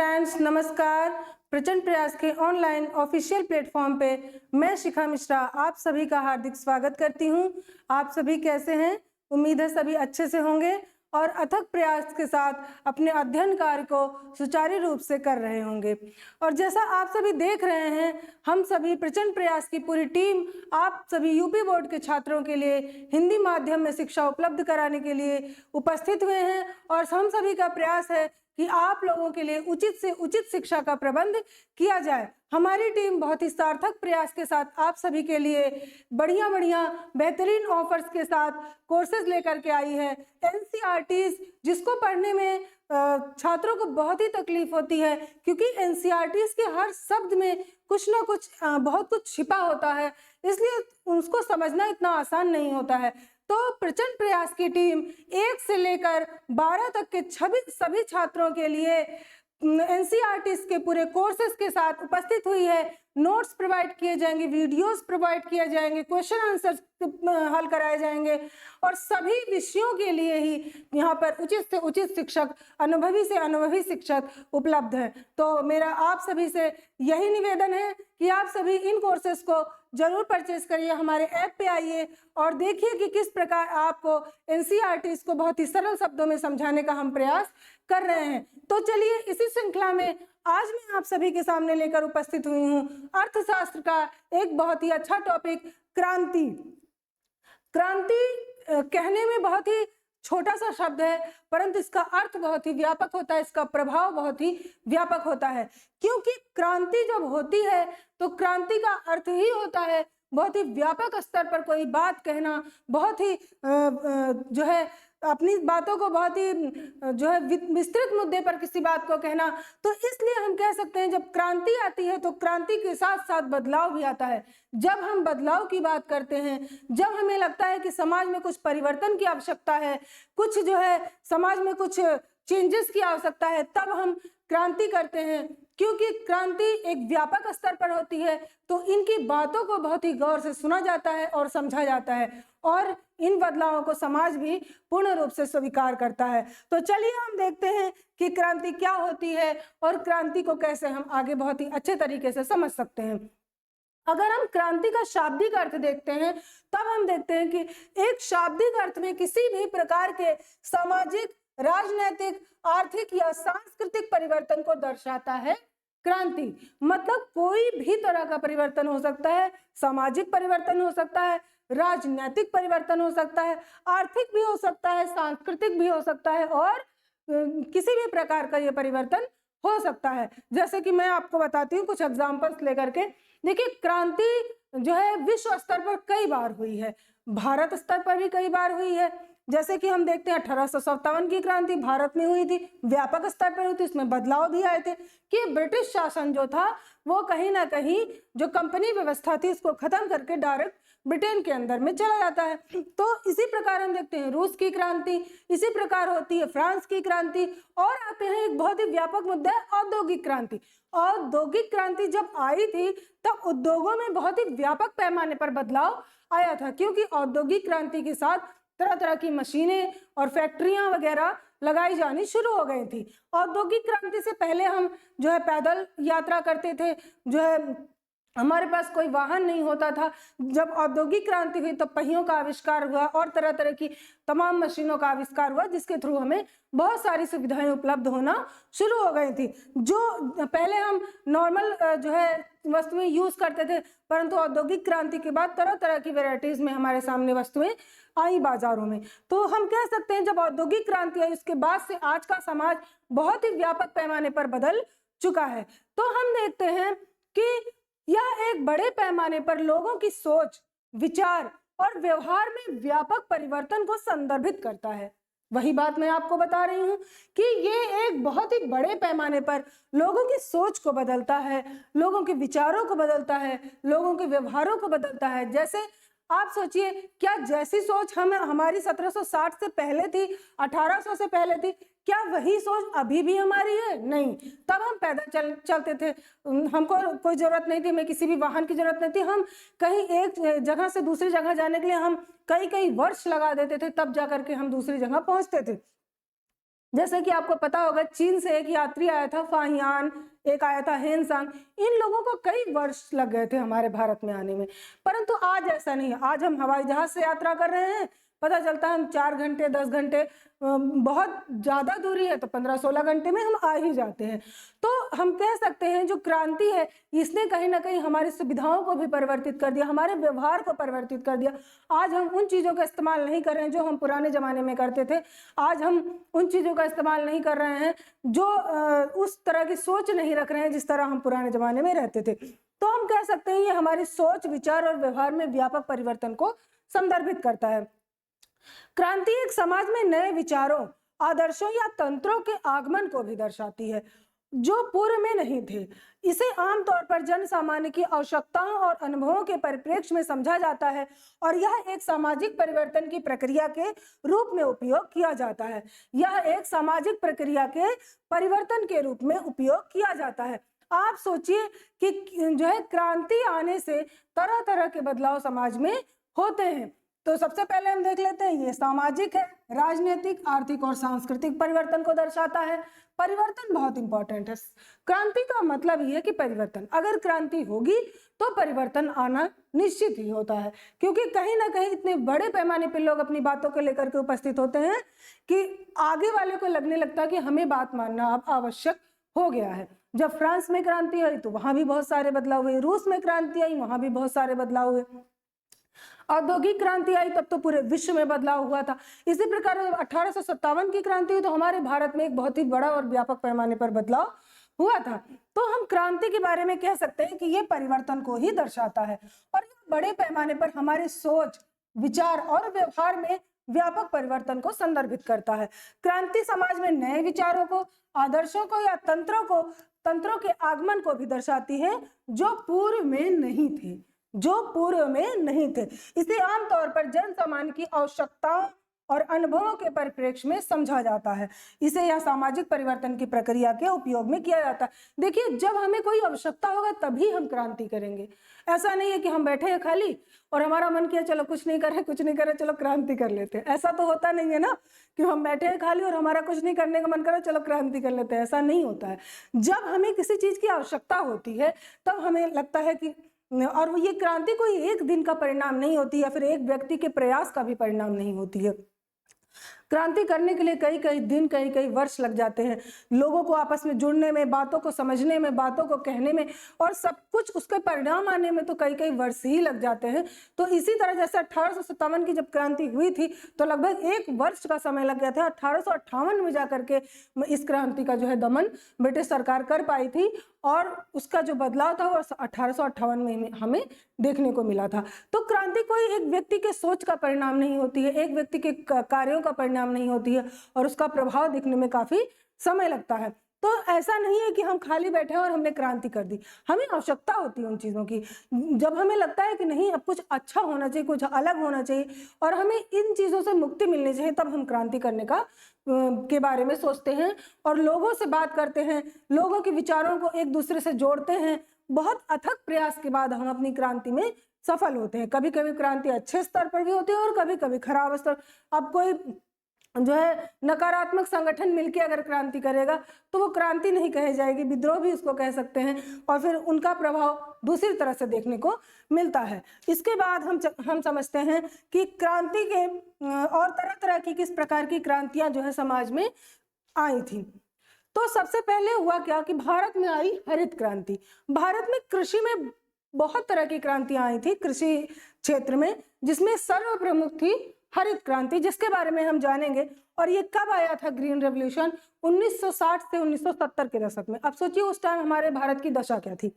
Friends, नमस्कार। प्रचंड प्रयास के ऑनलाइन ऑफिशियल प्लेटफॉर्म पे मैं शिखा मिश्रा आप सभी का हार्दिक स्वागत करती हूं। आप सभी कैसे हैं? उम्मीद है सभी अच्छे से होंगे और अथक प्रयास के साथ अपने अध्ययन कार्य को सुचारू रूप से कर रहे होंगे। और जैसा आप सभी देख रहे हैं, हम सभी प्रचंड प्रयास की पूरी टीम आप सभी यूपी बोर्ड के छात्रों के लिए हिंदी माध्यम में शिक्षा उपलब्ध कराने के लिए उपस्थित हुए हैं और हम सभी का प्रयास है कि आप लोगों के लिए उचित से उचित शिक्षा का प्रबंध किया जाए। हमारी टीम बहुत ही सार्थक प्रयास के साथ आप सभी के लिए बढ़िया बढ़िया बेहतरीन ऑफर्स के साथ कोर्सेज लेकर के आई है। एनसीईआरटीज जिसको पढ़ने में छात्रों को बहुत ही तकलीफ होती है, क्योंकि एनसीईआरटीज के हर शब्द में कुछ ना कुछ बहुत कुछ छिपा होता है, इसलिए उसको समझना इतना आसान नहीं होता है। तो प्रचंड प्रयास की टीम 1 से लेकर 12 तक के सभी छात्रों के लिए एनसीईआरटी के पूरे कोर्सेज के साथ उपस्थित हुई है। नोट्स प्रोवाइड किए जाएंगे, वीडियोस प्रोवाइड किए जाएंगे, क्वेश्चन आंसर हल कराए जाएंगे और सभी विषयों के लिए ही यहाँ पर उचित से उचित शिक्षक, अनुभवी से अनुभवी शिक्षक उपलब्ध है। तो मेरा आप सभी से यही निवेदन है कि आप सभी इन कोर्सेज को जरूर परचेज करिए, हमारे ऐप पे आइए और देखिए कि किस प्रकार आपको एनसीईआरटी को बहुत ही सरल शब्दों में समझाने का हम प्रयास कर रहे हैं। तो चलिए इसी श्रृंखला में आज मैं आप सभी के सामने लेकर उपस्थित हुई हूँ अर्थशास्त्र का एक बहुत ही अच्छा टॉपिक, क्रांति। क्रांति कहने में बहुत ही छोटा सा शब्द है, परंतु इसका अर्थ बहुत ही व्यापक होता है, इसका प्रभाव बहुत ही व्यापक होता है। क्योंकि क्रांति जब होती है तो क्रांति का अर्थ ही होता है बहुत ही व्यापक स्तर पर कोई बात कहना, बहुत ही जो है अपनी बातों को बहुत ही जो है विस्तृत मुद्दे पर किसी बात को कहना। तो इसलिए हम कह सकते हैं जब क्रांति आती है तो क्रांति के साथ साथ बदलाव भी आता है। जब हम बदलाव की बात करते हैं, जब हमें लगता है कि समाज में कुछ परिवर्तन की आवश्यकता है, कुछ जो है समाज में कुछ चेंजेस की आवश्यकता है, तब हम क्रांति करते हैं। क्योंकि क्रांति एक व्यापक स्तर पर होती है तो इनकी बातों को बहुत ही गौर से सुना जाता है और समझा जाता है और इन बदलावों को समाज भी पूर्ण रूप से स्वीकार करता है। तो चलिए हम देखते हैं कि क्रांति क्या होती है और क्रांति को कैसे हम आगे बहुत ही अच्छे तरीके से समझ सकते हैं। अगर हम क्रांति का शाब्दिक अर्थ देखते हैं तब हम देखते हैं कि एक शाब्दिक अर्थ में किसी भी प्रकार के सामाजिक, राजनैतिक, आर्थिक या सांस्कृतिक परिवर्तन को दर्शाता है क्रांति। मतलब कोई भी तरह का परिवर्तन हो सकता है, सामाजिक परिवर्तन हो सकता है, राजनीतिक परिवर्तन हो सकता है, आर्थिक भी हो सकता है, सांस्कृतिक भी हो सकता है और किसी भी प्रकार का ये परिवर्तन हो सकता है। जैसे कि मैं आपको बताती हूँ कुछ एग्जाम्पल्स लेकर के। देखिए, क्रांति जो है विश्व स्तर पर कई बार हुई है, भारत स्तर पर भी कई बार हुई है। जैसे कि हम देखते हैं 1857 की क्रांति भारत में हुई थी, व्यापक स्तर पर हुई थी, इसमें बदलाव भी आए थे कि ब्रिटिश शासन जो था वो कहीं ना कहीं जो कंपनी व्यवस्था थी उसको खत्म करके डायरेक्ट ब्रिटेन के अंदर में चला जाता है। तो इसी प्रकार हम देखते हैं रूस की क्रांति, इसी प्रकार होती है फ्रांस की क्रांति। और आते हैं एक बहुत ही व्यापक मुद्दा है औद्योगिक क्रांति। औद्योगिक क्रांति जब आई थी तब उद्योगों में बहुत ही व्यापक पैमाने पर बदलाव आया था, क्योंकि औद्योगिक क्रांति के साथ तरह तरह की मशीनें और फैक्ट्रियां वगैरह लगाई जानी शुरू हो गई थी। औद्योगिक क्रांति से पहले हम जो है पैदल यात्रा करते थे, जो है हमारे पास कोई वाहन नहीं होता था। जब औद्योगिक क्रांति हुई तो पहियों का आविष्कार हुआ और तरह तरह की तमाम मशीनों का आविष्कार हुआ, जिसके थ्रू हमें बहुत सारी सुविधाएं उपलब्ध होना शुरू हो गई थी। जो पहले हम नॉर्मल जो है वस्तुएं यूज करते थे, परंतु औद्योगिक क्रांति के बाद तरह तरह की वेराइटीज में हमारे सामने वस्तुएं आई बाजारों में। तो हम कह सकते हैं जब औद्योगिक क्रांति आई उसके बाद से आज का समाज बहुत ही व्यापक पैमाने पर बदल चुका है। तो हम देखते हैं कि यह एक बड़े पैमाने पर लोगों की सोच, विचार और व्यवहार में व्यापक परिवर्तन को संदर्भित करता है। वही बात मैं आपको बता रही हूं कि ये एक बहुत ही बड़े पैमाने पर लोगों की सोच को बदलता है, लोगों के विचारों को बदलता है, लोगों के व्यवहारों को बदलता है। जैसे आप सोचिए, क्या जैसी सोच हमारी 1760 से पहले थी, 1800 से पहले थी, क्या वही सोच अभी भी हमारी है? नहीं। तब हम पैदल चलते थे, हमको कोई जरूरत नहीं थी, हमें किसी भी वाहन की जरूरत नहीं थी। हम कहीं एक जगह से दूसरी जगह जाने के लिए हम कई कई वर्ष लगा देते थे, तब जाकर के हम दूसरी जगह पहुंचते थे। जैसे कि आपको पता होगा चीन से एक यात्री आया था फाहियान, एक आया था हेनसांग। इन लोगों को कई वर्ष लग गए थे हमारे भारत में आने में, परंतु आज ऐसा नहीं है। आज हम हवाई जहाज से यात्रा कर रहे हैं, पता चलता है हम 4 घंटे 10 घंटे, बहुत ज्यादा दूरी है तो 15-16 घंटे में हम आ ही जाते हैं। तो हम कह सकते हैं जो क्रांति है इसने कहीं ना कहीं हमारी सुविधाओं को भी परिवर्तित कर दिया, हमारे व्यवहार को परिवर्तित कर दिया। आज हम उन चीजों का इस्तेमाल नहीं कर रहे हैं जो हम पुराने जमाने में करते थे। आज हम उन चीजों का इस्तेमाल नहीं कर रहे हैं जो उस तरह की सोच नहीं रख रहे हैं जिस तरह हम पुराने जमाने में रहते थे। तो हम कह सकते हैं ये हमारी सोच, विचार और व्यवहार में व्यापक परिवर्तन को संदर्भित करता है। क्रांति एक समाज में नए विचारों, आदर्शों या तंत्रों के आगमन को भी दर्शाती है जो पूर्व में नहीं थे। इसे आमतौर पर जन सामान्य की आवश्यकताओं और अनुभवों के परिप्रेक्ष्य में समझा जाता है और यह एक सामाजिक परिवर्तन की प्रक्रिया के रूप में उपयोग किया जाता है। यह एक सामाजिक प्रक्रिया के परिवर्तन के रूप में उपयोग किया जाता है। आप सोचिए कि जो है क्रांति आने से तरह तरह के बदलाव समाज में होते हैं। तो सबसे पहले हम देख लेते हैं, ये सामाजिक है, राजनीतिक, आर्थिक और सांस्कृतिक परिवर्तन को दर्शाता है। परिवर्तन बहुत इंपॉर्टेंट है। क्रांति का मतलब ये है कि परिवर्तन, अगर क्रांति होगी तो परिवर्तन आना निश्चित ही होता है, क्योंकि कहीं ना कहीं इतने बड़े पैमाने पर लोग अपनी बातों को लेकर के उपस्थित होते हैं कि आगे वाले को लगने लगता है कि हमें बात मानना अब आवश्यक हो गया है। जब फ्रांस में क्रांति आई तो वहां भी बहुत सारे बदलाव हुए, रूस में क्रांति आई वहां भी बहुत सारे बदलाव हुए, औद्योगिक क्रांति आई तब तो पूरे विश्व में बदलाव हुआ था। इसी प्रकार 1857 की क्रांति हुई तो हमारे भारत में एक बहुत ही बड़ा और व्यापक पैमाने पर बदलाव हुआ था। तो हम क्रांति के बारे में कह सकते हैं कि ये परिवर्तन को ही दर्शाता है और ये बड़े पैमाने पर हमारे सोच, विचार और व्यवहार में व्यापक परिवर्तन को संदर्भित करता है। क्रांति समाज में नए विचारों को, आदर्शों को या तंत्रों के आगमन को भी दर्शाती है जो पूर्व में नहीं थे। इसे आमतौर पर जन सामान्य की आवश्यकताओं और अनुभवों के परिप्रेक्ष्य में समझा जाता है। इसे यह सामाजिक परिवर्तन की प्रक्रिया के उपयोग में किया जाता है। देखिए, जब हमें कोई आवश्यकता होगा तभी हम क्रांति करेंगे। ऐसा नहीं है कि हम बैठे हैं खाली और हमारा मन किया चलो कुछ नहीं करे चलो क्रांति कर लेते हैं। ऐसा तो होता नहीं है ना कि हम बैठे हैं खाली और हमारा कुछ नहीं करने का मन करे चलो क्रांति कर लेते हैं। ऐसा नहीं होता है। जब हमें किसी चीज की आवश्यकता होती है तब हमें लगता है कि, और ये क्रांति कोई एक दिन का परिणाम नहीं होती है, फिर एक व्यक्ति के प्रयास का भी परिणाम नहीं होती है। क्रांति करने के लिए कई कई दिन, कई कई वर्ष लग जाते हैं लोगों को आपस में जुड़ने में, बातों को समझने में, बातों को कहने में और सब कुछ उसके परिणाम आने में तो कई कई वर्ष ही लग जाते हैं। तो इसी तरह जैसे 1857 की जब क्रांति हुई थी तो लगभग 1 वर्ष का समय लग गया था। 1858 में जाकर के इस क्रांति का जो है दमन ब्रिटिश सरकार कर पाई थी और उसका जो बदलाव था वो 1858 में हमें देखने को मिला था। तो क्रांति कोई एक व्यक्ति के सोच का परिणाम नहीं होती है, एक व्यक्ति के कार्यों का परिणाम नहीं होती है और उसका प्रभाव दिखने में काफी समय लगता है। तो ऐसा नहीं है कि हम खाली बैठे हैं और हमने क्रांति कर दी। हमें आवश्यकता होती है उन चीजों की। जब हमें लगता है कि नहीं अब कुछ अच्छा होना चाहिए, कुछ अलग होना चाहिए और हमें इन चीजों से मुक्ति मिलनी चाहिए, तब हम क्रांति करने का के बारे में सोचते हैं और लोगों से बात करते हैं, लोगों के विचारों को एक दूसरे से जोड़ते हैं। बहुत अथक प्रयास के बाद हम अपनी क्रांति में सफल होते हैं। कभी कभी क्रांति अच्छे स्तर पर भी होती है और कभी कभी खराब स्तर। अब कोई जो है नकारात्मक संगठन मिलकर अगर क्रांति करेगा तो वो क्रांति नहीं कही जाएगी, विद्रोह भी उसको कह सकते हैं और फिर उनका प्रभाव दूसरी तरह से देखने को मिलता है। इसके बाद हम समझते हैं कि क्रांति के और तरह तरह की किस प्रकार की क्रांतियां जो है समाज में आई थी। तो सबसे पहले हुआ क्या कि भारत में आई हरित क्रांति। भारत में कृषि में बहुत तरह की क्रांतियां आई थी कृषि क्षेत्र में, जिसमें सर्वप्रमुख थी हरित क्रांति, जिसके बारे में हम जानेंगे। और ये कब आया था ग्रीन रेवोल्यूशन? 1960 से 1970 के दशक में। अब सोचिए उस टाइम हमारे भारत की दशा क्या थी।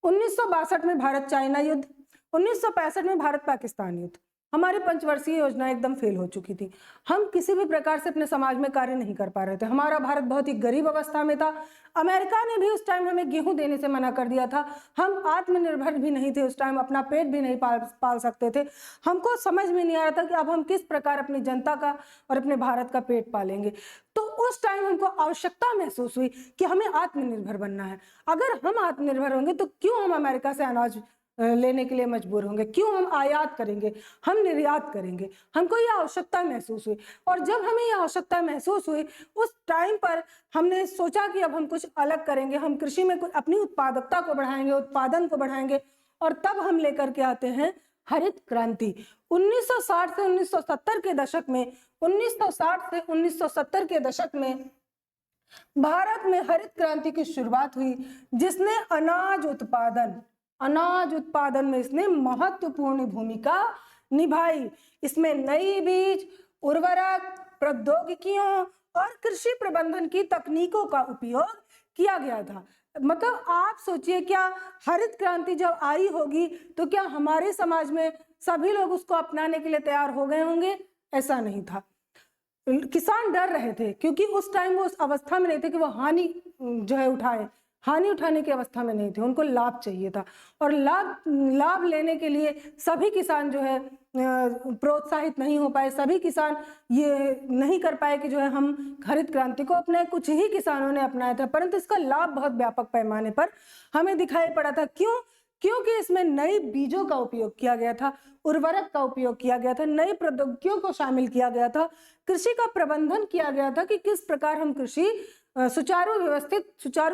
1962 में भारत चाइना युद्ध, 1965 में भारत पाकिस्तान युद्ध। हमारी 5 वर्षीय योजना एकदम फेल हो चुकी थी। हम किसी भी प्रकार से अपने समाज में कार्य नहीं कर पा रहे थे। हमारा भारत बहुत ही गरीब अवस्था में था। अमेरिका ने भी उस टाइम हमें गेहूं देने से मना कर दिया था। हम आत्मनिर्भर भी नहीं थे उस टाइम, अपना पेट भी नहीं पाल सकते थे। हमको समझ में नहीं आ रहा था कि अब हम किस प्रकार अपनी जनता का और अपने भारत का पेट पालेंगे। तो उस टाइम हमको आवश्यकता महसूस हुई कि हमें आत्मनिर्भर बनना है। अगर हम आत्मनिर्भर होंगे तो क्यों हम अमेरिका से अनाज लेने के लिए मजबूर होंगे, क्यों हम आयात करेंगे, हम निर्यात करेंगे। हमको ये आवश्यकता महसूस हुई, और जब हमें ये आवश्यकता महसूस हुई उस टाइम पर हमने सोचा कि अब हम कुछ अलग करेंगे, हम कृषि में कुछ अपनी उत्पादकता को बढ़ाएंगे, उत्पादन को बढ़ाएंगे, और तब हम लेकर के आते हैं हरित क्रांति। 1960 से 1970 के दशक में 1960 से 1970 के दशक में भारत में हरित क्रांति की शुरुआत हुई, जिसने अनाज उत्पादन में इसने महत्वपूर्ण भूमिका निभाई। इसमें नई बीज, उर्वरक, प्रौद्योगिकियों और कृषि प्रबंधन की तकनीकों का उपयोग किया गया था। मतलब आप सोचिए, क्या हरित क्रांति जब आई होगी तो क्या हमारे समाज में सभी लोग उसको अपनाने के लिए तैयार हो गए होंगे? ऐसा नहीं था। किसान डर रहे थे, क्योंकि उस टाइम वो उस अवस्था में नहीं थे कि वो हानि उठाने की अवस्था में नहीं थे, उनको लाभ चाहिए था। और लाभ लेने के लिए सभी किसान जो है प्रोत्साहित नहीं हो पाए, सभी किसान ये नहीं कर पाए कि जो है हम हरित क्रांति को अपने, कुछ ही किसानों ने अपनाया था, परंतु इसका लाभ बहुत व्यापक पैमाने पर हमें दिखाई पड़ा था। क्योंकि इसमें नई बीजों का उपयोग किया गया था, उर्वरक का उपयोग किया गया था, नई प्रौद्योगिकियों को शामिल किया गया था, कृषि का प्रबंधन किया गया था कि किस प्रकार हम कृषि सुचारू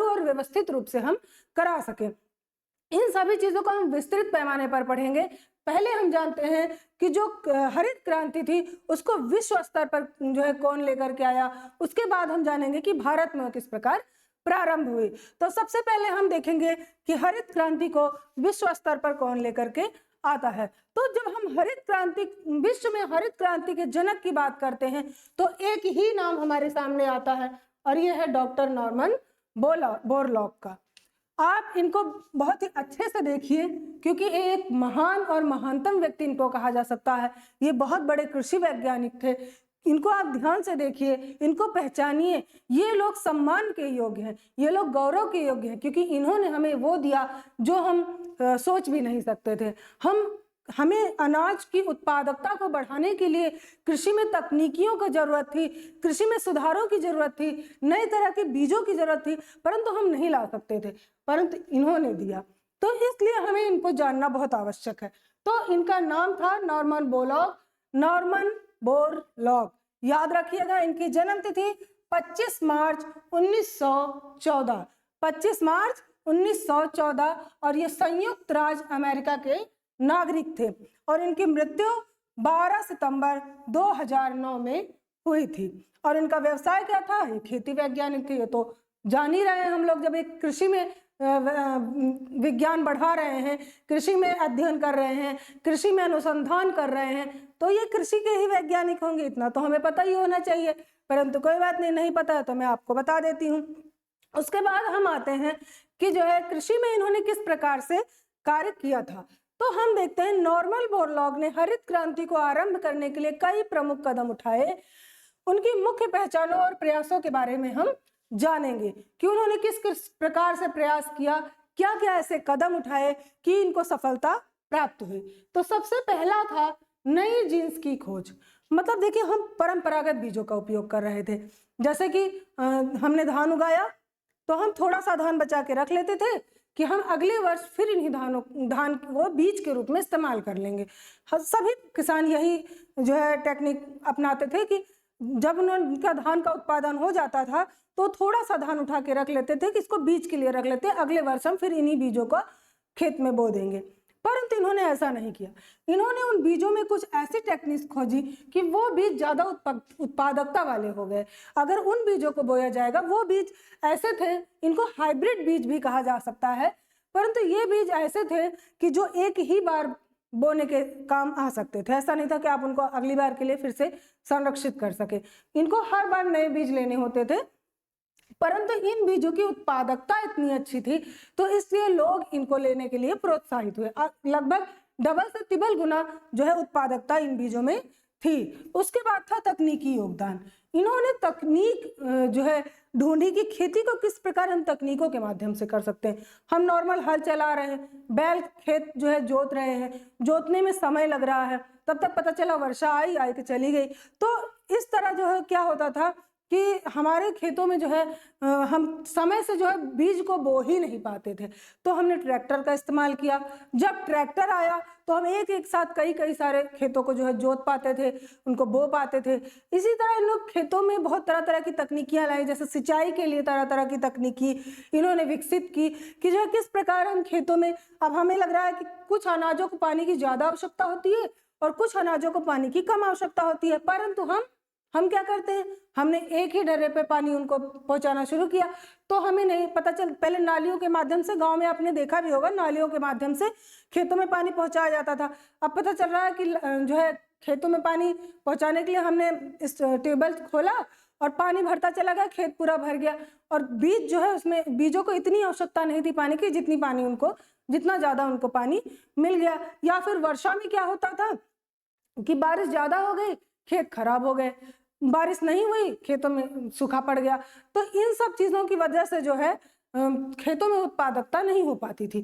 और व्यवस्थित रूप से हम करा सके। इन सभी चीजों को हम विस्तृत पैमाने पर पढ़ेंगे। पहले हम जानते हैं कि जो हरित क्रांति थी उसको विश्व स्तर पर जो है कौन लेकर के आया, उसके बाद हम जानेंगे कि भारत में किस प्रकार प्रारंभ हुई। तो सबसे पहले हम देखेंगे कि हरित क्रांति को विश्व स्तर पर कौन लेकर के आता है। तो जब हम विश्व में हरित क्रांति के जनक की बात करते हैं तो एक ही नाम हमारे सामने आता है, और यह है डॉक्टर नॉर्मन बोरलॉग का। आप इनको बहुत ही अच्छे से देखिए, क्योंकि एक महान और महानतम व्यक्ति इनको कहा जा सकता है। ये बहुत बड़े कृषि वैज्ञानिक थे। इनको आप ध्यान से देखिए, इनको पहचानिए। ये लोग सम्मान के योग्य हैं, ये लोग गौरव के योग्य हैं, क्योंकि इन्होंने हमें वो दिया जो हम सोच भी नहीं सकते थे। हमें अनाज की उत्पादकता को बढ़ाने के लिए कृषि में तकनीकियों की जरूरत थी, कृषि में सुधारों की जरूरत थी, नए तरह के बीजों की जरूरत थी, परंतु हम नहीं ला सकते थे, परंतु इन्होंने दिया। तो इसलिए हमें इनको जानना बहुत आवश्यक है। तो इनका नाम था नॉर्मन बोरलॉग। याद रखिएगा, इनकी जन्म तिथि 25 मार्च 1914, 25 मार्च 1914, और ये संयुक्त राज्य अमेरिका के नागरिक थे। और इनकी मृत्यु 12 सितंबर 2009 में हुई थी। और इनका व्यवसाय क्या था? ये खेती वैज्ञानिक थे। ये तो जान ही रहे हैं हम लोग, जब एक कृषि में विज्ञान बढ़ा रहे हैं, कृषि में अध्ययन कर रहे हैं, कृषि में अनुसंधान कर रहे हैं, तो ये कृषि के ही वैज्ञानिक होंगे, इतना तो हमें पता ही होना चाहिए। परंतु कोई बात नहीं पता है तो मैं आपको बता देती हूँ। उसके बाद हम आते हैं कि जो है कृषि में इन्होंने किस प्रकार से कार्य किया था। तो हम देखते हैं नॉर्मन बोरलॉग ने हरित क्रांति को आरंभ करने के लिए कई प्रमुख कदम उठाए। उनकी मुख्य पहचानों और प्रयासों के बारे में हम जानेंगे कि उन्होंने किस प्रकार से प्रयास किया, क्या क्या ऐसे कदम उठाए कि इनको सफलता प्राप्त हुई। तो सबसे पहला था नई जीन्स की खोज। मतलब देखिए, हम परंपरागत बीजों का उपयोग कर रहे थे। जैसे कि हमने धान उगाया तो हम थोड़ा सा धान बचा के रख लेते थे कि हम अगले वर्ष फिर इन्हीं धान को बीज के रूप में इस्तेमाल कर लेंगे। सभी किसान यही जो है टेक्निक अपनाते थे कि जब उनका धान का उत्पादन हो जाता था तो थोड़ा सा धान उठा के रख लेते थे कि इसको बीज के लिए रख लेते हैं, अगले वर्ष हम फिर इन्हीं बीजों को खेत में बो देंगे। परंतु इन्होंने ऐसा नहीं किया। इन्होंने उन बीजों में कुछ ऐसी टेक्निक खोजी कि वो बीज ज्यादा उत्पादकता वाले हो गए। अगर उन बीजों को बोया जाएगा, वो बीज ऐसे थे, इनको हाइब्रिड बीज भी कहा जा सकता है, परंतु ये बीज ऐसे थे कि जो एक ही बार बोने के काम आ सकते थे। ऐसा नहीं था कि आप उनको अगली बार के लिए फिर से संरक्षित कर सके। इनको हर बार नए बीज लेने होते थे, परंतु इन बीजों की उत्पादकता इतनी अच्छी थी तो इसलिए लोग इनको लेने के लिए प्रोत्साहित हुए। लगभग डबल से ट्रिपल गुना जो है उत्पादकता इन बीजों में थी। उसके बाद था तकनीकी योगदान। इन्होंने तकनीक जो है ढूंढी कि खेती को किस प्रकार हम तकनीकों के माध्यम से कर सकते हैं। हम नॉर्मल हल चला रहे हैं, बैल खेत जो है जोत रहे हैं, जोतने में समय लग रहा है, तब तक पता चला वर्षा आई के चली गई। तो इस तरह जो है क्या होता था कि हमारे खेतों में जो है हम समय से जो है बीज को बो ही नहीं पाते थे, तो हमने ट्रैक्टर का इस्तेमाल किया। जब ट्रैक्टर आया तो हम एक एक साथ कई कई सारे खेतों को जो है जोत पाते थे, उनको बो पाते थे। इसी तरह इन लोग खेतों में बहुत तरह तरह की तकनीकियां लाई, जैसे सिंचाई के लिए तरह तरह की तकनीकी इन्होंने विकसित की कि जो है किस प्रकार हम खेतों में, अब हमें लग रहा है कि कुछ अनाजों को पानी की ज़्यादा आवश्यकता होती है और कुछ अनाजों को पानी की कम आवश्यकता होती है, परंतु हम क्या करते हैं, हमने एक ही ढर्रे पे पानी उनको पहुंचाना शुरू किया। तो हमें नहीं पता चल, पहले नालियों के माध्यम से, गांव में आपने देखा भी होगा, नालियों के माध्यम से खेतों में पानी पहुंचाया जाता था। अब पता चल रहा है कि जो है खेतों में पानी पहुंचाने के लिए हमने इस ट्यूबवेल खोला और पानी भरता चला गया, खेत पूरा भर गया। और बीज जो है, उसमें बीजों को इतनी आवश्यकता नहीं थी पानी की जितना ज़्यादा उनको पानी मिल गया। या फिर वर्षा में क्या होता था कि बारिश ज़्यादा हो गई, खेत खराब हो गए, बारिश नहीं हुई, खेतों में सूखा पड़ गया। तो इन सब चीज़ों की वजह से जो है खेतों में उत्पादकता नहीं हो पाती थी।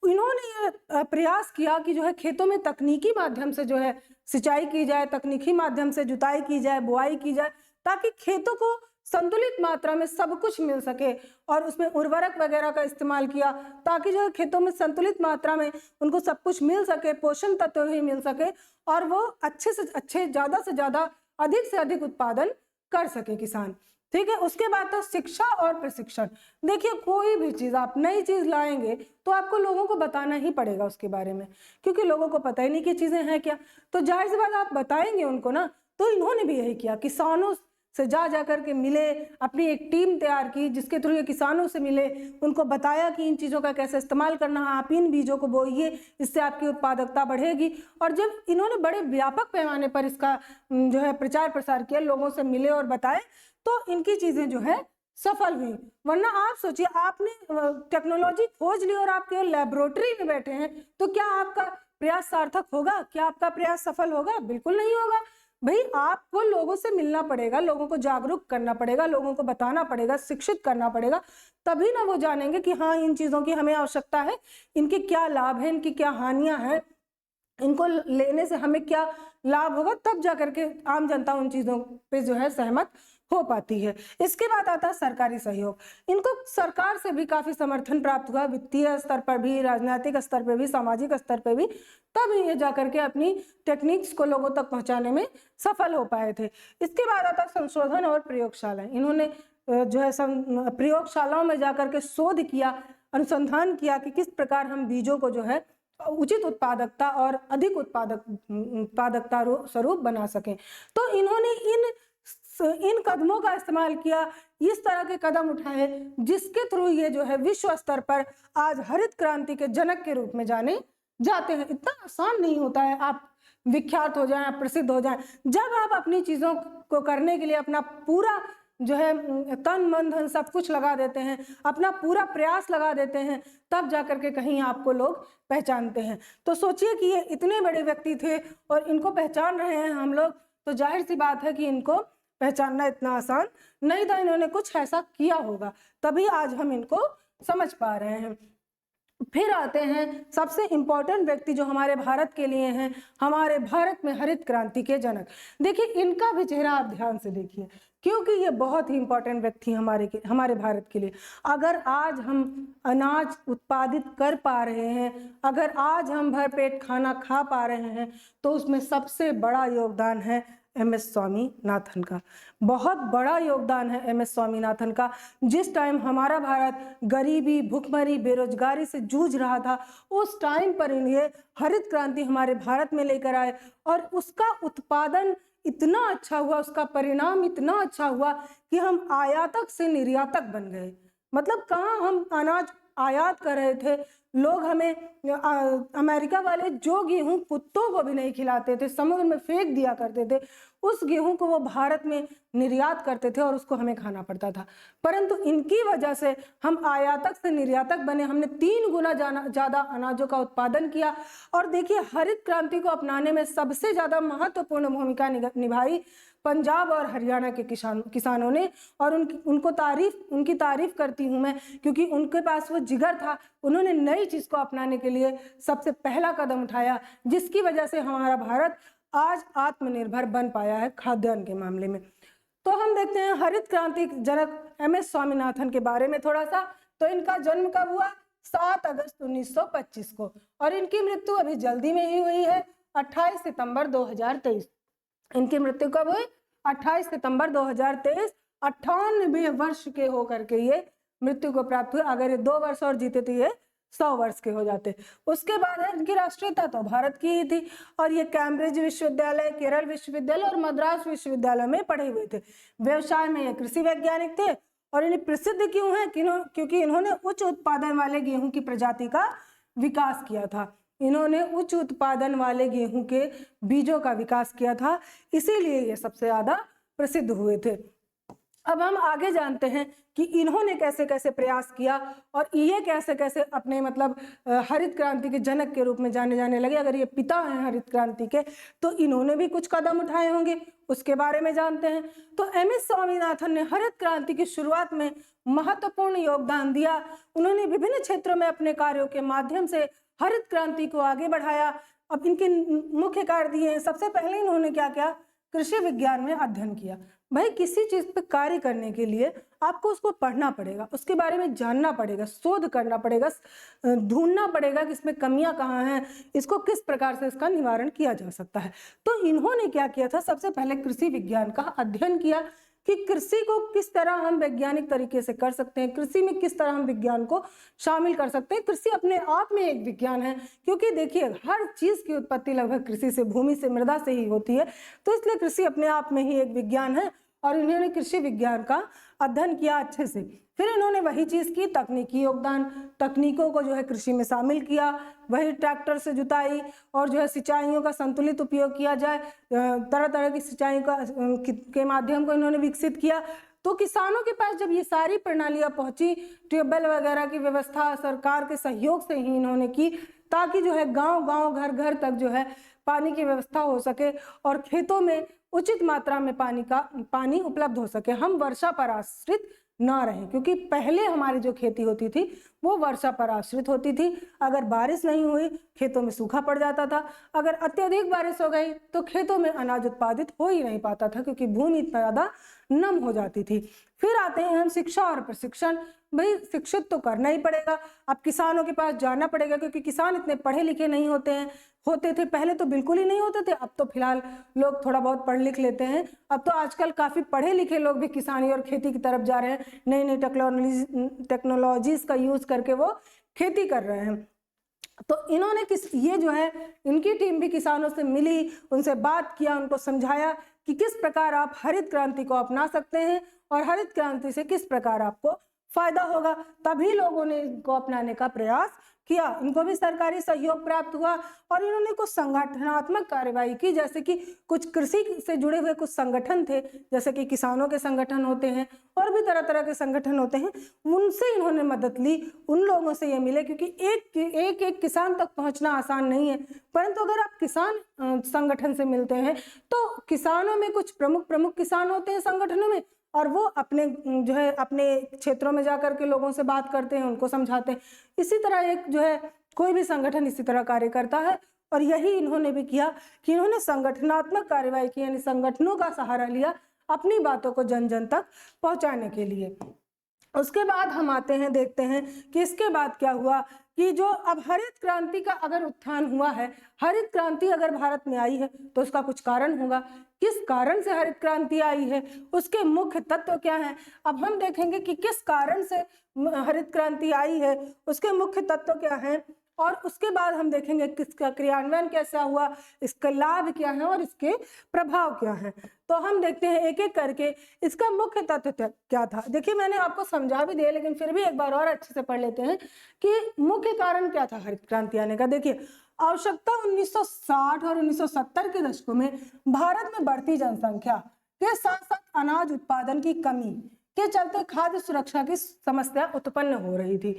इन्होंने ये प्रयास किया कि जो है खेतों में तकनीकी माध्यम से जो है सिंचाई की जाए, तकनीकी माध्यम से जुताई की जाए, बुआई की जाए, ताकि खेतों को संतुलित मात्रा में सब कुछ मिल सके। और उसमें उर्वरक वगैरह का इस्तेमाल किया ताकि जो है खेतों में संतुलित मात्रा में उनको सब कुछ मिल सके, पोषण तत्व भी मिल सके और वो अच्छे से अच्छे, ज़्यादा से ज़्यादा, अधिक से अधिक उत्पादन कर सके किसान। ठीक है। उसके बाद तो शिक्षा और प्रशिक्षण। देखिए, कोई भी चीज़ आप नई चीज़ लाएंगे तो आपको लोगों को बताना ही पड़ेगा उसके बारे में, क्योंकि लोगों को पता ही नहीं कि चीज़ें हैं क्या। तो जाहिर सी बात आप बताएंगे उनको ना। तो इन्होंने भी यही किया, किसानों से जा करके मिले, अपनी एक टीम तैयार की जिसके थ्रू ये किसानों से मिले, उनको बताया कि इन चीज़ों का कैसे इस्तेमाल करना है, आप इन बीजों को बोइए, इससे आपकी उत्पादकता बढ़ेगी। और जब इन्होंने बड़े व्यापक पैमाने पर इसका जो है प्रचार प्रसार किया, लोगों से मिले और बताए, तो इनकी चीज़ें जो है सफल हुई। वरना आप सोचिए, आपने टेक्नोलॉजी खोज ली और आप केवल लेबोरेटरी में बैठे हैं, तो क्या आपका प्रयास सार्थक होगा? क्या आपका प्रयास सफल होगा? बिल्कुल नहीं होगा। भाई, आपको लोगों से मिलना पड़ेगा, लोगों को जागरूक करना पड़ेगा, लोगों को बताना पड़ेगा, शिक्षित करना पड़ेगा, तभी ना वो जानेंगे कि हाँ, इन चीज़ों की हमें आवश्यकता है, इनके क्या लाभ हैं, इनकी क्या हानियां हैं, इनको लेने से हमें क्या लाभ होगा। तब जा करके आम जनता उन चीज़ों पे जो है सहमत हो पाती है। इसके बाद आता है सरकारी सहयोग। इनको सरकार से भी काफ़ी समर्थन प्राप्त हुआ, वित्तीय स्तर पर भी, राजनीतिक स्तर पर भी, सामाजिक स्तर पर भी। तब ये जा करके अपनी टेक्निक्स को लोगों तक पहुंचाने में सफल हो पाए थे। इसके बाद आता है संशोधन और प्रयोगशालाएं। इन्होंने जो है प्रयोगशालाओं में जा करके शोध किया, अनुसंधान किया कि किस प्रकार हम बीजों को जो है उचित उत्पादकता और अधिक उत्पादकता स्वरूप बना सकें। तो इन्होंने इन कदमों का इस्तेमाल किया, इस तरह के कदम उठाए जिसके थ्रू ये जो है विश्व स्तर पर आज हरित क्रांति के जनक के रूप में जाने जाते हैं। इतना आसान नहीं होता है आप विख्यात हो जाएं, आप प्रसिद्ध हो जाएं। जब आप अपनी चीज़ों को करने के लिए अपना पूरा जो है तन मन धन सब कुछ लगा देते हैं, अपना पूरा प्रयास लगा देते हैं, तब जाकर के कहीं आपको लोग पहचानते हैं। तो सोचिए कि ये इतने बड़े व्यक्ति थे और इनको पहचान रहे हैं हम लोग, तो जाहिर सी बात है कि इनको पहचानना इतना आसान नहीं था। इन्होंने कुछ ऐसा किया होगा, तभी आज हम इनको समझ पा रहे हैं। फिर आते हैं सबसे इम्पोर्टेंट व्यक्ति जो हमारे भारत के लिए हैं, हमारे भारत में हरित क्रांति के जनक। देखिए, इनका भी चेहरा आप ध्यान से देखिए, क्योंकि ये बहुत ही इम्पोर्टेंट व्यक्ति हमारे भारत के लिए। अगर आज हम अनाज उत्पादित कर पा रहे हैं, अगर आज हम भरपेट खाना खा पा रहे हैं, तो उसमें सबसे बड़ा योगदान है MS स्वामीनाथन का। बहुत बड़ा योगदान है MS स्वामीनाथन का। जिस टाइम हमारा भारत गरीबी, भुखमरी, बेरोजगारी से जूझ रहा था, उस टाइम पर इन्हें हरित क्रांति हमारे भारत में लेकर आए और उसका उत्पादन इतना अच्छा हुआ, उसका परिणाम इतना अच्छा हुआ कि हम आयातक से निर्यातक बन गए। मतलब कहाँ हम अनाज आयात कर रहे थे, लोग हमें अमेरिका वाले जो गेहूं कुत्तों को भी नहीं खिलाते थे, समुद्र में फेंक दिया करते थे, उस गेहूं को वो भारत में निर्यात करते थे और उसको हमें खाना पड़ता था। परंतु इनकी वजह से हम आयातक से निर्यातक बने, हमने 3 गुना ज़्यादा अनाजों का उत्पादन किया। और देखिए, हरित क्रांति को अपनाने में सबसे ज़्यादा महत्वपूर्ण भूमिका निभाई पंजाब और हरियाणा के किसानों ने। और उनकी तारीफ करती हूँ मैं, क्योंकि उनके पास वो जिगर था, उन्होंने नई चीज़ को अपनाने के लिए सबसे पहला कदम उठाया, जिसकी वजह से हमारा भारत आज आत्मनिर्भर बन पाया है खाद्यान्न के मामले में। तो हम देखते हैं हरित क्रांति जनक एमएस स्वामीनाथन के बारे में थोड़ा सा। तो इनका जन्म कब हुआ? 7 अगस्त 1925 को, और इनकी मृत्यु अभी जल्दी में ही हुई है 28 सितंबर 2023। इनकी मृत्यु कब हुई? 28 सितंबर 2023। 98 वर्ष के होकर के ये मृत्यु को प्राप्त हुए। अगर ये 2 वर्ष और जीते तो ये 100 वर्ष के हो जाते। उसके बाद है इनकी राष्ट्रीयता तो भारत की ही थी, और ये कैम्ब्रिज विश्वविद्यालय, केरल विश्वविद्यालय और मद्रास विश्वविद्यालय में पढ़े हुए थे। व्यवसाय में ये कृषि वैज्ञानिक थे, और इन्हें प्रसिद्ध क्यों है? क्योंकि इन्होंने उच्च उत्पादन वाले गेहूं की प्रजाति का विकास किया था। इन्होंने उच्च उत्पादन वाले गेहूं के बीजों का विकास किया था, इसीलिए ये सबसे ज्यादा प्रसिद्ध हुए थे। अब हम आगे जानते हैं कि इन्होंने कैसे कैसे प्रयास किया, और ये कैसे कैसे अपने मतलब हरित क्रांति के जनक के रूप में जाने जाने लगे। अगर ये पिता हैं हरित क्रांति के, तो इन्होंने भी कुछ कदम उठाए होंगे, उसके बारे में जानते हैं। तो एमएस स्वामीनाथन ने हरित क्रांति की शुरुआत में महत्वपूर्ण योगदान दिया। उन्होंने विभिन्न क्षेत्रों में अपने कार्यों के माध्यम से हरित क्रांति को आगे बढ़ाया। अब इनके मुख्य कार्य दिए हैं। सबसे पहले इन्होंने क्या किया? कृषि विज्ञान में अध्ययन किया। भाई, किसी चीज पे कार्य करने के लिए आपको उसको पढ़ना पड़ेगा, उसके बारे में जानना पड़ेगा, शोध करना पड़ेगा, ढूंढना पड़ेगा कि इसमें कमियां कहाँ हैं, इसको किस प्रकार से इसका निवारण किया जा सकता है। तो इन्होंने क्या किया था? सबसे पहले कृषि विज्ञान का अध्ययन किया कि कृषि को किस तरह हम वैज्ञानिक तरीके से कर सकते हैं, कृषि में किस तरह हम विज्ञान को शामिल कर सकते हैं। कृषि अपने आप में एक विज्ञान है, क्योंकि देखिए हर चीज की उत्पत्ति लगभग कृषि से, भूमि से, मृदा से ही होती है। तो इसलिए कृषि अपने आप में ही एक विज्ञान है, और इन्होंने कृषि विज्ञान का अध्ययन किया अच्छे से। फिर इन्होंने वही चीज की तकनीकी योगदान, तकनीकों को जो है कृषि में शामिल किया। वही ट्रैक्टर से जुताई और जो है सिंचाइयों का संतुलित उपयोग किया जाए, तरह तरह की सिंचाई के माध्यम को इन्होंने विकसित किया। तो किसानों के पास जब ये सारी प्रणालियां पहुंची, ट्यूबवेल वगैरह की व्यवस्था सरकार के सहयोग से ही इन्होंने की, ताकि जो है गांव गांव, घर घर तक जो है पानी की व्यवस्था हो सके, और खेतों में उचित मात्रा में पानी उपलब्ध हो सके। हम वर्षा पर आश्रित ना रहें, क्योंकि पहले हमारी जो खेती होती थी वो वर्षा पर आश्रित होती थी। अगर बारिश नहीं हुई, खेतों में सूखा पड़ जाता था। अगर अत्यधिक बारिश हो गई तो खेतों में अनाज उत्पादित हो ही नहीं पाता था, क्योंकि भूमि इतना ज्यादा नम हो जाती थी। फिर आते हैं हम शिक्षा और प्रशिक्षण। भाई, शिक्षित तो करना ही पड़ेगा। अब किसानों के पास जाना पड़ेगा, क्योंकि किसान इतने पढ़े लिखे नहीं होते थे। पहले तो बिल्कुल ही नहीं होते थे, अब तो फिलहाल लोग थोड़ा बहुत पढ़ लिख लेते हैं। अब तो आजकल काफी पढ़े लिखे लोग भी किसानी और खेती की तरफ जा रहे हैं। नई नई टेक्नोलॉजीज का यूज करके वो खेती कर रहे हैं। तो इन्होंने ये जो है, इनकी टीम भी किसानों से मिली, उनसे बात किया, उनको समझाया कि किस प्रकार आप हरित क्रांति को अपना सकते हैं, और हरित क्रांति से किस प्रकार आपको फायदा होगा। तभी लोगों ने इनको अपनाने का प्रयास किया। इनको भी सरकारी सहयोग प्राप्त हुआ, और इन्होंने कुछ संगठनात्मक कार्यवाही की, जैसे कि कुछ कृषि से जुड़े हुए कुछ संगठन थे, जैसे कि किसानों के संगठन होते हैं, और भी तरह तरह के संगठन होते हैं। उनसे इन्होंने मदद ली, उन लोगों से ये मिले, क्योंकि एक किसान तक पहुंचना आसान नहीं है। परंतु अगर आप किसान संगठन से मिलते हैं, तो किसानों में कुछ प्रमुख किसान होते हैं संगठनों में, और वो अपने जो है अपने क्षेत्रों में जाकर के लोगों से बात करते हैं, उनको समझाते हैं। इसी तरह एक जो है कोई भी संगठन इसी तरह कार्य करता है, और यही इन्होंने भी किया कि इन्होंने संगठनात्मक कार्यवाही की, यानी संगठनों का सहारा लिया अपनी बातों को जन जन तक पहुंचाने के लिए। उसके बाद हम आते हैं, देखते हैं कि इसके बाद क्या हुआ, कि जो अब हरित क्रांति का अगर उत्थान हुआ है, हरित क्रांति अगर भारत में आई है तो उसका कुछ कारण होगा। किस कारण से हरित क्रांति आई है, उसके मुख्य तत्व क्या हैं। अब हम देखेंगे कि किस कारण से हरित क्रांति आई है, उसके मुख्य तत्व क्या हैं, और उसके बाद हम देखेंगे किसका क्रियान्वयन कैसा हुआ, इसका लाभ क्या है और इसके प्रभाव क्या है। तो हम देखते हैं एक एक करके इसका मुख्य तत्व क्या था। देखिए, मैंने आपको समझा भी दिया, लेकिन फिर भी एक बार और अच्छे से पढ़ लेते हैं कि मुख्य कारण क्या था हरित क्रांति आने का। देखिए, आवश्यकता 1960 और 1970 के दशकों में भारत में बढ़ती जनसंख्या के साथ साथ अनाज उत्पादन की कमी के चलते खाद्य सुरक्षा की समस्या उत्पन्न हो रही थी,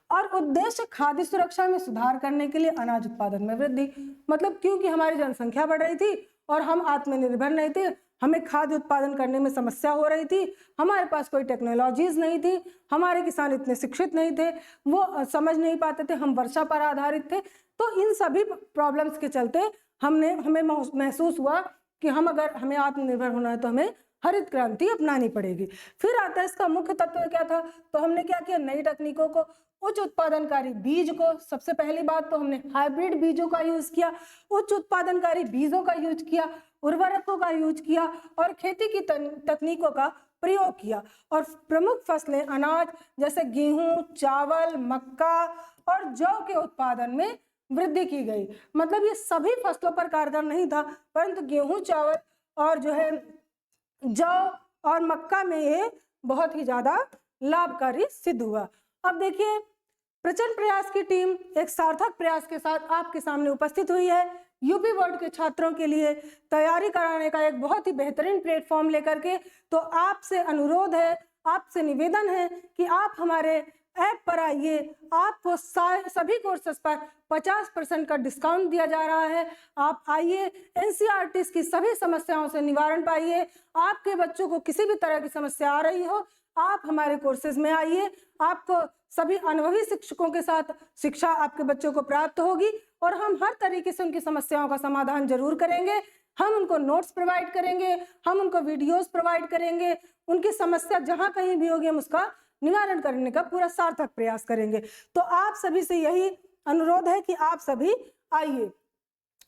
और उद्देश्य खाद्य सुरक्षा में सुधार करने के लिए अनाज उत्पादन में वृद्धि। मतलब क्योंकि हमारी जनसंख्या बढ़ रही थी और हम आत्मनिर्भर नहीं थे, हमें खाद्य उत्पादन करने में समस्या हो रही थी, हमारे पास कोई टेक्नोलॉजीज नहीं थी, हमारे किसान इतने शिक्षित नहीं थे, वो समझ नहीं पाते थे, हम वर्षा पर आधारित थे। तो इन सभी प्रॉब्लम्स के चलते हमें महसूस हुआ कि हम अगर हमें आत्मनिर्भर होना है तो हमें हरित क्रांति अपनानी पड़ेगी। फिर आता है इसका मुख्य तत्व क्या था, तो हमने क्या किया, नई तकनीकों को, उच्च उत्पादनकारी बीज को, सबसे पहली बात तो हमने हाइब्रिड बीजों का यूज किया, उच्च उत्पादनकारी बीजों का यूज किया, उर्वरकों का यूज किया और खेती की तकनीकों का प्रयोग किया। और प्रमुख फसलें अनाज जैसे गेहूं, चावल, मक्का और जौ के उत्पादन में वृद्धि की गई। मतलब ये सभी फसलों पर कारगर नहीं था, परंतु गेहूं, चावल और जो है जौ और मक्का में ये बहुत ही ज्यादा लाभकारी सिद्ध हुआ। अब देखिए, प्रचंड प्रयास की टीम एक सार्थक प्रयास के साथ आपके सामने उपस्थित हुई है, यूपी बोर्ड के छात्रों के लिए तैयारी कराने का एक बहुत ही बेहतरीन प्लेटफॉर्म लेकर के। तो आपसे अनुरोध है, आपसे निवेदन है कि आप हमारे ऐप पर आइए, आपको सभी कोर्सेस पर 50% का डिस्काउंट दिया जा रहा है। आप आइए, एनसीईआरटी की सभी समस्याओं से निवारण पाइए। आपके बच्चों को किसी भी तरह की समस्या आ रही हो, आप हमारे कोर्सेज में आइए, आपको सभी अनुभवी शिक्षकों के साथ शिक्षा आपके बच्चों को प्राप्त होगी और हम हर तरीके से उनकी समस्याओं का समाधान जरूर करेंगे। हम उनको नोट्स प्रोवाइड करेंगे, हम उनको वीडियोस प्रोवाइड करेंगे, उनकी समस्या जहां कहीं भी होगी हम उसका निवारण करने का पूरा सार्थक प्रयास करेंगे। तो आप सभी से यही अनुरोध है कि आप सभी आइए,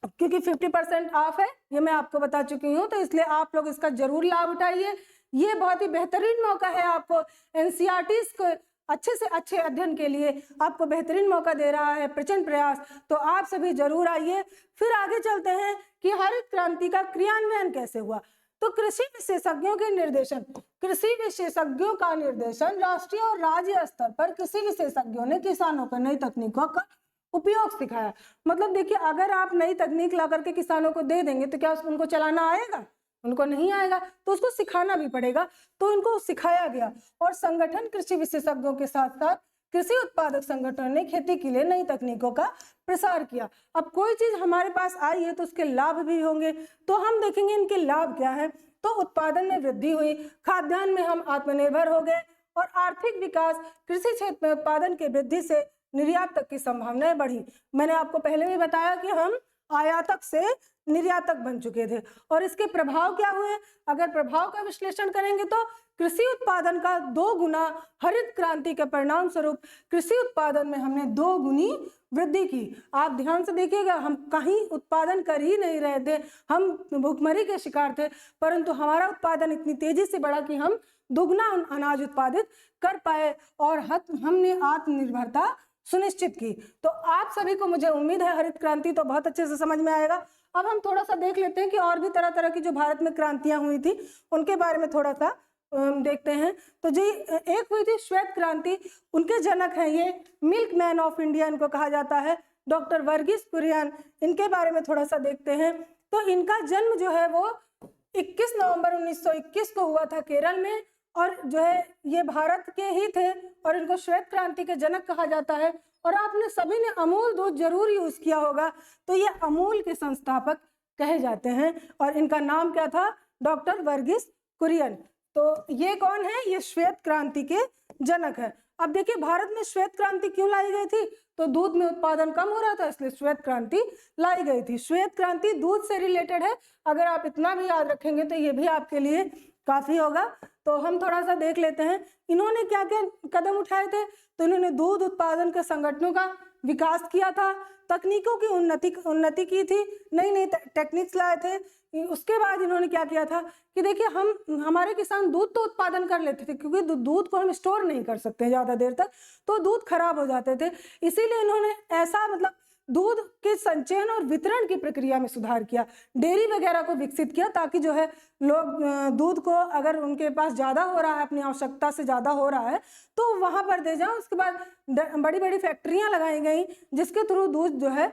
क्योंकि 50% ऑफ है, ये मैं आपको बता चुकी हूँ, तो इसलिए आप लोग इसका जरूर लाभ उठाइए। ये बहुत ही बेहतरीन मौका है, आपको एनसीईआरटी को अच्छे से अच्छे अध्ययन के लिए आपको बेहतरीन मौका दे रहा है प्रचंड प्रयास। तो आप सभी जरूर आइए। फिर आगे चलते हैं कि हरित क्रांति का क्रियान्वयन कैसे हुआ। तो कृषि विशेषज्ञों के निर्देशन, कृषि विशेषज्ञों का निर्देशन राष्ट्रीय और राज्य स्तर पर कृषि विशेषज्ञों ने किसानों को नई तकनीकों का उपयोग सिखाया। मतलब देखिए, अगर आप नई तकनीक ला करके किसानों को दे देंगे तो क्या उनको चलाना आएगा? उनको नहीं आएगा, तो उसको सिखाना भी पड़ेगा। तो इनको सिखाया गया और संगठन कृषि विशेषज्ञों के साथ साथ कृषि उत्पादक संगठन ने खेती के लिए नई तकनीकों का प्रसार किया। अब कोई चीज हमारे पास आई है तो उसके लाभ भी होंगे, तो हम देखेंगे इनके लाभ क्या है। तो उत्पादन में वृद्धि हुई, खाद्यान्न में हम आत्मनिर्भर हो गए और आर्थिक विकास, कृषि क्षेत्र में उत्पादन की वृद्धि से निर्यात तक की संभावनाएं बढ़ी। मैंने आपको पहले भी बताया कि हम आयातक से निर्यातक बन चुके थे। और इसके प्रभाव क्या हुए? अगर प्रभाव का विश्लेषण करेंगे तो कृषि उत्पादन का 2 गुना, हरित क्रांति के परिणाम स्वरूप कृषि उत्पादन में हमने 2 गुनी वृद्धि की। आप ध्यान से देखिएगा, हम कहीं उत्पादन कर ही नहीं रहे थे, हम भूखमरी के शिकार थे, परंतु हमारा उत्पादन इतनी तेजी से बढ़ा कि हम दुगना अनाज उत्पादित कर पाए और हमने आत्मनिर्भरता सुनिश्चित की। तो आप सभी को मुझे उम्मीद है हरित क्रांति तो बहुत अच्छे से समझ में आएगा। अब हम थोड़ा सा देख लेते हैं कि और भी तरह तरह की जो भारत में क्रांतियां हुई थी उनके बारे में थोड़ा सा देखते हैं। तो जी, एक हुई थी श्वेत क्रांति, उनके जनक हैं ये मिल्क मैन ऑफ इंडिया इनको कहा जाता है, डॉक्टर वर्गीस कुरियन। इनके बारे में थोड़ा सा देखते हैं। तो इनका जन्म जो है वो 21 नवंबर 1921 को हुआ था केरल में, और जो है ये भारत के ही थे और इनको श्वेत क्रांति के जनक कहा जाता है। और आपने सभी ने अमूल दूध जरूर यूज किया होगा, तो ये अमूल के संस्थापक कहे जाते हैं और इनका नाम क्या था? डॉक्टर वर्गीस कुरियन। तो ये कौन है? ये श्वेत क्रांति के जनक है। अब देखिए, भारत में श्वेत क्रांति क्यों लाई गई थी? तो दूध में उत्पादन कम हो रहा था, इसलिए श्वेत क्रांति लाई गई थी। श्वेत क्रांति दूध से रिलेटेड है, अगर आप इतना भी याद रखेंगे तो ये भी आपके लिए काफी होगा। तो हम थोड़ा सा देख लेते हैं इन्होंने क्या क्या कदम उठाए थे। तो इन्होंने दूध उत्पादन के संगठनों का विकास किया था, तकनीकों की उन्नति की थी, नई नई टेक्निक्स लाए थे। उसके बाद इन्होंने क्या किया था कि देखिए, हमारे किसान दूध तो उत्पादन कर लेते थे, क्योंकि दूध को हम स्टोर नहीं कर सकते ज़्यादा देर तक, तो दूध खराब हो जाते थे। इसीलिए इन्होंने ऐसा मतलब दूध के संचयन और वितरण की प्रक्रिया में सुधार किया, डेयरी वगैरह को विकसित किया, ताकि जो है लोग दूध को अगर उनके पास ज़्यादा हो रहा है, अपनी आवश्यकता से ज़्यादा हो रहा है, तो वहाँ पर दे जाओ। उसके बाद बड़ी बड़ी फैक्ट्रियाँ लगाई गई जिसके थ्रू दूध जो है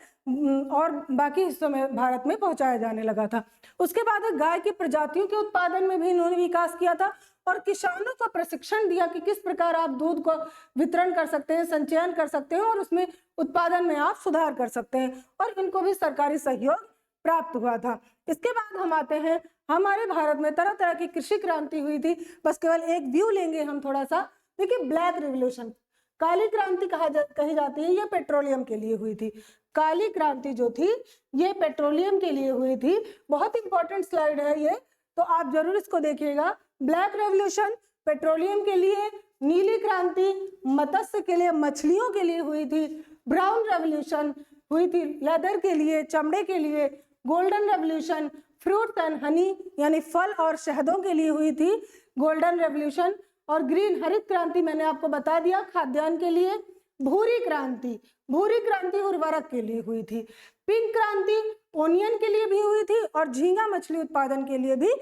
और बाकी हिस्सों में भारत में पहुँचाया जाने लगा था। उसके बाद गाय की प्रजातियों के उत्पादन में भी इन्होंने विकास किया था और किसानों को प्रशिक्षण दिया कि किस प्रकार आप दूध को वितरण कर सकते हैं, संचयन कर सकते हैं और उसमें उत्पादन में आप सुधार कर सकते हैं, और इनको भी सरकारी सहयोग प्राप्त हुआ था। इसके बाद हम आते हैं, हमारे भारत में तरह तरह की कृषि क्रांति हुई थी। बस केवल एक व्यू लेंगे हम थोड़ा सा। देखिए, ब्लैक रिवोल्यूशन, काली क्रांति कही जाती है, ये पेट्रोलियम के लिए हुई थी। काली क्रांति जो थी ये पेट्रोलियम के लिए हुई थी। बहुत इंपॉर्टेंट स्लाइड है ये, तो आप जरूर इसको देखिएगा। ब्लैक रेवोल्यूशन पेट्रोलियम के लिए, नीली क्रांति मत्स्य के लिए, मछलियों के लिए हुई थी। ब्राउन रेवोल्यूशन हुई थी लेदर के लिए, चमड़े के लिए। Golden revolution fruit and honey यानी फल और शहदों के लिए हुई थी गोल्डन रेवोल्यूशन। और ग्रीन हरित क्रांति मैंने आपको बता दिया खाद्यान्न के लिए। भूरी क्रांति उर्वरक के लिए हुई थी। पिंक क्रांति ओनियन के लिए भी हुई थी और झींगा मछली उत्पादन के लिए भी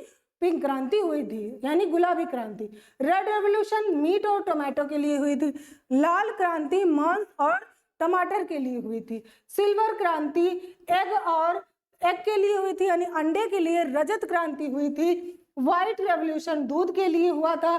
पिंक क्रांति हुई थी यानी गुलाबी क्रांति। रेड रेवोल्यूशन मीट और टोमेटो के लिए हुई थी। लाल क्रांति मांस और टमाटर के लिए हुई थी। सिल्वर क्रांति एग के लिए हुई थी यानी अंडे के लिए। रजत क्रांति हुई थी। व्हाइट रेवोल्यूशन दूध के लिए हुआ था।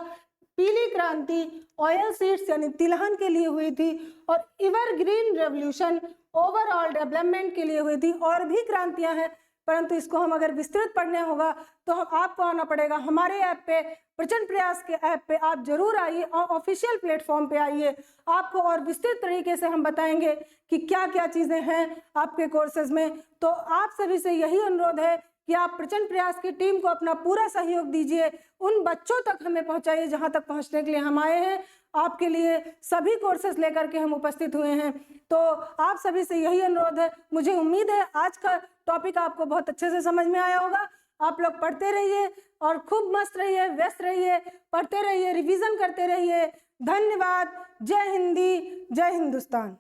पीली क्रांति ऑयल सीड्स यानी तिलहन के लिए हुई थी। और एवरग्रीन रेवोल्यूशन ओवरऑल डेवलपमेंट के लिए हुई थी। और भी क्रांतियां हैं, परंतु इसको हम अगर विस्तृत पढ़ने होगा तो आपको आना पड़ेगा हमारे ऐप पे, प्रचंड प्रयास के ऐप पे आप जरूर आइए और ऑफिशियल प्लेटफॉर्म पे आइए। आपको और विस्तृत तरीके से हम बताएंगे कि क्या क्या चीजें हैं आपके कोर्सेज में। तो आप सभी से यही अनुरोध है कि आप प्रचंड प्रयास की टीम को अपना पूरा सहयोग दीजिए, उन बच्चों तक हमें पहुंचाइए जहां तक पहुंचने के लिए हम आए हैं। आपके लिए सभी कोर्सेज लेकर के हम उपस्थित हुए हैं। तो आप सभी से यही अनुरोध है। मुझे उम्मीद है आज का टॉपिक आपको बहुत अच्छे से समझ में आया होगा। आप लोग पढ़ते रहिए और खूब मस्त रहिए, व्यस्त रहिए, पढ़ते रहिए, रिवीजन करते रहिए। धन्यवाद। जय हिंदी, जय हिंदुस्तान।